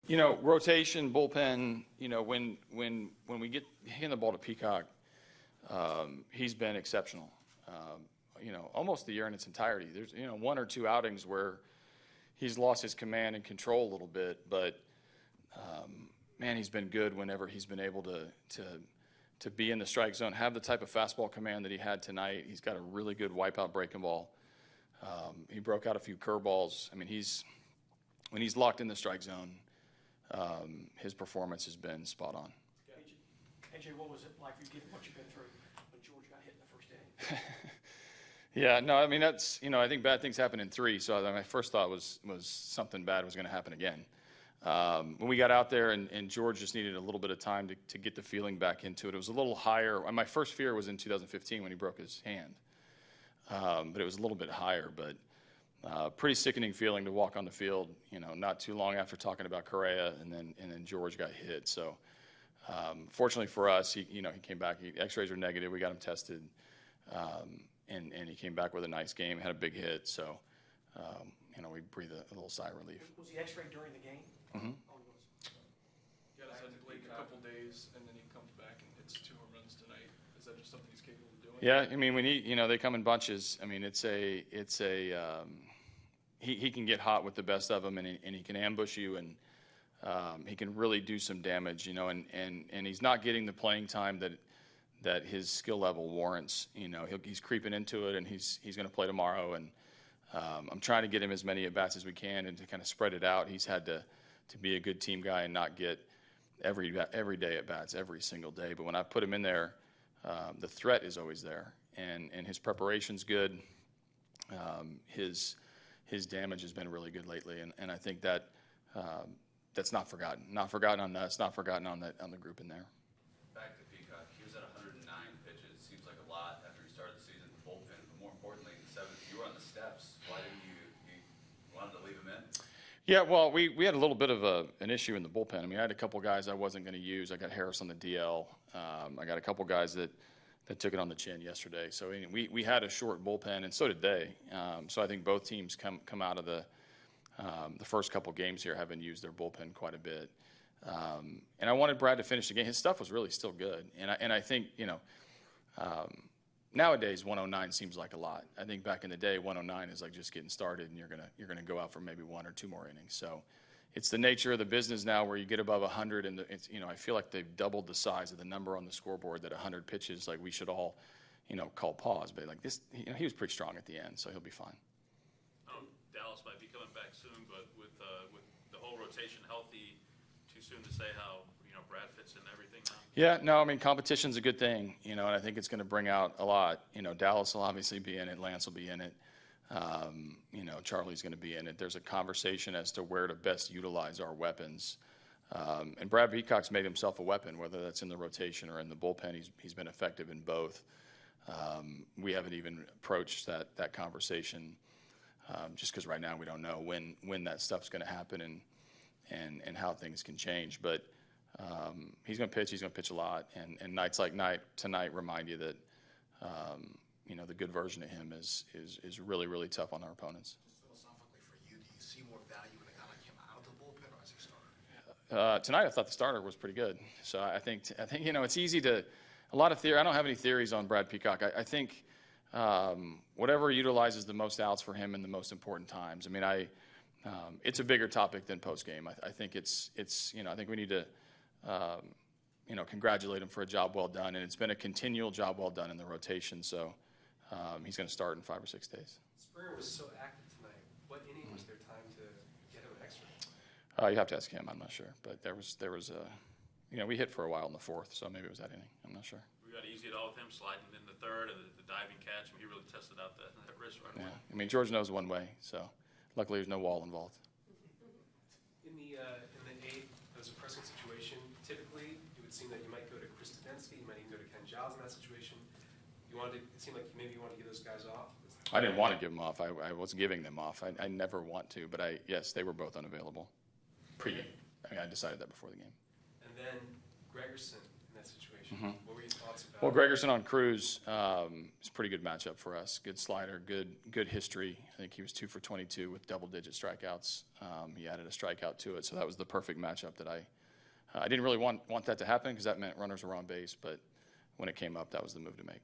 Rotation, bullpen, when we get hitting the ball to Peacock, he's been exceptional. Almost the year in its entirety. There's, one or two outings where he's lost his command and control a little bit, but man, he's been good whenever he's been able to be in the strike zone, have the type of fastball command that he had tonight. He's got a really good wipeout breaking ball. He broke out a few curveballs. I mean, when he's locked in the strike zone, his performance has been spot on. AJ, what was it like for you given what you've been through when George got hit in the first inning? Yeah, no, I mean, that's, I think bad things happen in 3, so my first thought was something bad was going to happen again. When we got out there and George just needed a little bit of time to get the feeling back into it, it was a little higher. My first fear was in 2015 when he broke his hand, but it was a little bit higher, but pretty sickening feeling to walk on the field, not too long after talking about Correa, and then George got hit. So fortunately for us, he came back. X-rays were negative. We got him tested, and he came back with a nice game, had a big hit. So, we breathed a little sigh of relief. Was he X-rayed during the game? Mm-hmm. Oh, he was. Yeah, it's had to wait a couple days, and then he comes back and hits 2 home runs tonight. Is that just something he's capable of doing? Yeah, I mean, when they come in bunches. I mean, he can get hot with the best of them, and he can ambush you, and he can really do some damage, and he's not getting the playing time that his skill level warrants. He's creeping into it, and he's going to play tomorrow, and I'm trying to get him as many at-bats as we can and to kind of spread it out. He's had to be a good team guy and not get every day at-bats every single day. But when I put him in there, the threat is always there, and his preparation's good. His damage has been really good lately, and I think that's not forgotten. Not forgotten on us, not forgotten on the group in there. Back to Peacock. He was at 109 pitches. Seems like a lot after he started the season in the bullpen. But more importantly, in the 7th, you were on the steps. Why didn't you wanted to leave him in? Yeah, well, we had a little bit of an issue in the bullpen. I mean, I had a couple guys I wasn't going to use. I got Harris on the DL. I got a couple guys that took it on the chin yesterday. So we had a short bullpen, and so did they. So I think both teams come out of the first couple games here having used their bullpen quite a bit. And I wanted Brad to finish the game. His stuff was really still good. And I think, nowadays 109 seems like a lot. I think back in the day 109 is like just getting started, and you're gonna go out for maybe 1 or 2 more innings. So it's the nature of the business now where you get above 100, and I feel like they've doubled the size of the number on the scoreboard. That 100 pitches, like we should all, call pause. But like this, he was pretty strong at the end, so he'll be fine. Dallas might be coming back soon, but with the whole rotation healthy, too soon to say how Brad fits in everything now? Yeah, no, I mean, competition's a good thing, and I think it's going to bring out a lot. Dallas will obviously be in it. Lance will be in it. Charlie's going to be in it. There's a conversation as to where to best utilize our weapons. And Brad Peacock's made himself a weapon, whether that's in the rotation or in the bullpen. He's been effective in both. We haven't even approached that conversation just because right now we don't know when that stuff's going to happen and how things can change. But he's going to pitch. He's going to pitch a lot. And nights like tonight remind you that the good version of him is really, really tough on our opponents. Just philosophically for you, do you see more value in a guy like him out of the bullpen or as a starter? Tonight I thought the starter was pretty good. So I think it's easy to a lot of theory. I don't have any theories on Brad Peacock. I think whatever utilizes the most outs for him in the most important times. I mean, it's a bigger topic than post game. I think it's I think we need to congratulate him for a job well done, and it's been a continual job well done in the rotation. So he's going to start in 5 or 6 days. Springer was so active tonight. What inning was there time to get him an extra? You have to ask him. I'm not sure, but there was we hit for a while in the 4th, so maybe it was that inning. I'm not sure. We got easy at all with him sliding in the 3rd and the diving catch. He really tested out that wrist right away. Yeah, I mean George knows one way, so luckily there's no wall involved. In the 8th, it was a pressing situation. Typically, it would seem that you might go to Chris Tedeschi, you might even go to Ken Giles in that situation. It seemed like maybe you wanted to get those guys off. I didn't want to give them off. I was giving them off. I never want to, but yes, they were both unavailable. Pre-game. I mean, I decided that before the game. And then Gregerson in that situation. What were your thoughts about Well, Gregerson on Cruz is a pretty good matchup for us. Good slider, good history. I think he was 2 for 22 with double-digit strikeouts. He added a strikeout to it, so that was the perfect matchup that I didn't really want that to happen because that meant runners were on base, but when it came up, that was the move to make.